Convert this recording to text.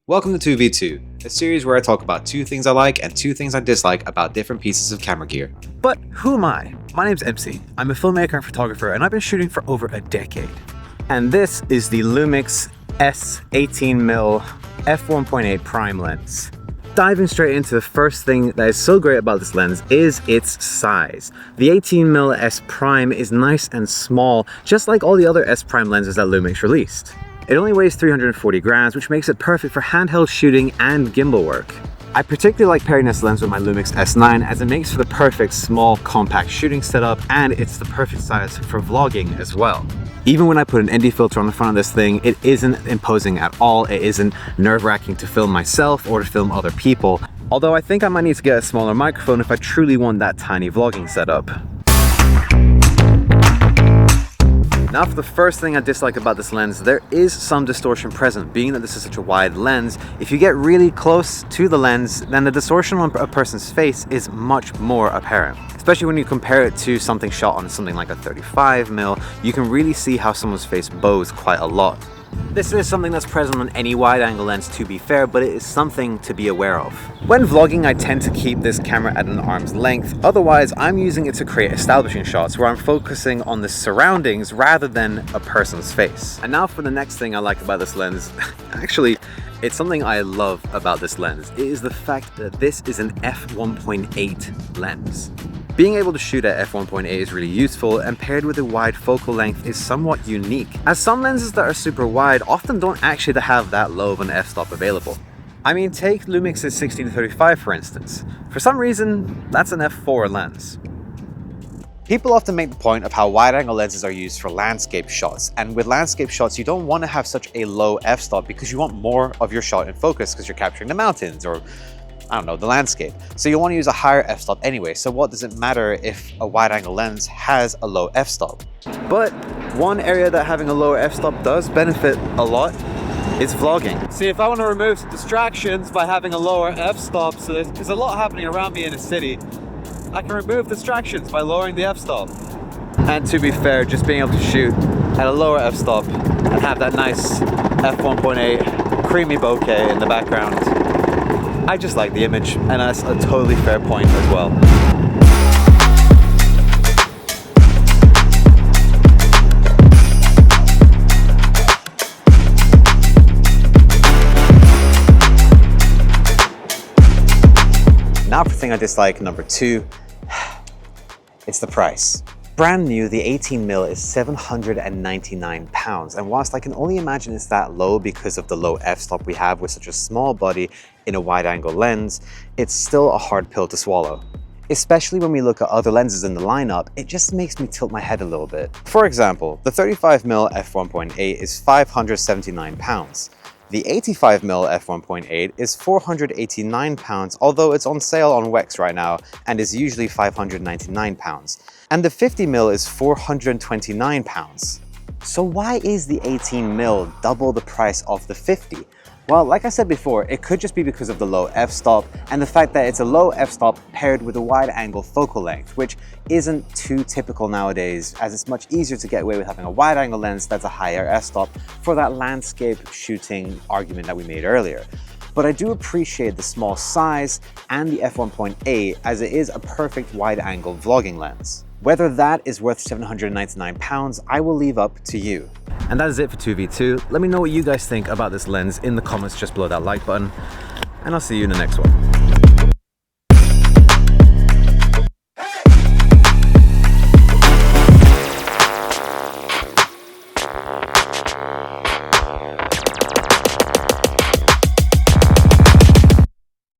Welcome to 2v2, a series where I talk about two things I like and two things I dislike about different pieces of camera gear. But who am I? My name's MC. I'm a filmmaker and photographer, and I've been shooting for over a decade. And this is the Lumix S18mm f1.8 prime lens. Diving straight into the first thing that is so great about this lens is its size. The 18mm S prime is nice and small, just like all the other S prime lenses that Lumix released. It only weighs 340 grams, which makes it perfect for handheld shooting and gimbal work. I particularly like pairing this lens with my Lumix S9 as it makes for the perfect small compact shooting setup, and it's the perfect size for vlogging as well. Even when I put an ND filter on the front of this thing, it isn't imposing at all. It isn't nerve-wracking to film myself or to film other people. Although I think I might need to get a smaller microphone if I truly want that tiny vlogging setup. Now for the first thing I dislike about this lens, there is some distortion present. Being that this is such a wide lens, if you get really close to the lens, then the distortion on a person's face is much more apparent. Especially when you compare it to something shot on something like a 35mm, you can really see how someone's face bows quite a lot. This is something that's present on any wide-angle lens, to be fair, but it is something to be aware of. When vlogging, I tend to keep this camera at an arm's length. Otherwise, I'm using it to create establishing shots where I'm focusing on the surroundings rather than a person's face. And now for the next thing I like about this lens. Actually, it's something I love about this lens. It is the fact that this is an f1.8 lens. Being able to shoot at f1.8 is really useful, and paired with a wide focal length is somewhat unique, as some lenses that are super wide often don't actually have that low of an f-stop available. I mean, take Lumix's 16-35 for instance. For some reason, that's an f4 lens. People often make the point of how wide-angle lenses are used for landscape shots, and with landscape shots you don't want to have such a low f-stop because you want more of your shot in focus because you're capturing the mountains or I don't know, the landscape. So you want to use a higher f-stop anyway, so what does it matter if a wide-angle lens has a low f-stop? But one area that having a lower f-stop does benefit a lot is vlogging. See, if I want to remove some distractions by having a lower f-stop, so there's a lot happening around me in a city, I can remove distractions by lowering the f-stop. And to be fair, just being able to shoot at a lower f-stop and have that nice f1.8 creamy bokeh in the background, I just like the image, and that's a totally fair point as well. Now for the thing I dislike, number two, it's the price. Brand new, the 18mm is £799, and whilst I can only imagine it's that low because of the low f-stop we have with such a small body in a wide-angle lens, it's still a hard pill to swallow. Especially when we look at other lenses in the lineup, it just makes me tilt my head a little bit. For example, the 35mm f1.8 is £579. The 85mm f1.8 is £489, although it's on sale on Wex right now and is usually £599. And the 50mm is £429. So why is the 18mm double the price of the 50? Well, like I said before, it could just be because of the low f-stop and the fact that it's a low f-stop paired with a wide-angle focal length, which isn't too typical nowadays, as it's much easier to get away with having a wide-angle lens that's a higher f-stop for that landscape shooting argument that we made earlier. But I do appreciate the small size and the f1.8 as it is a perfect wide-angle vlogging lens. Whether that is worth £799, I will leave up to you. And that is it for 2v2. Let me know what you guys think about this lens in the comments just below that like button, and I'll see you in the next one.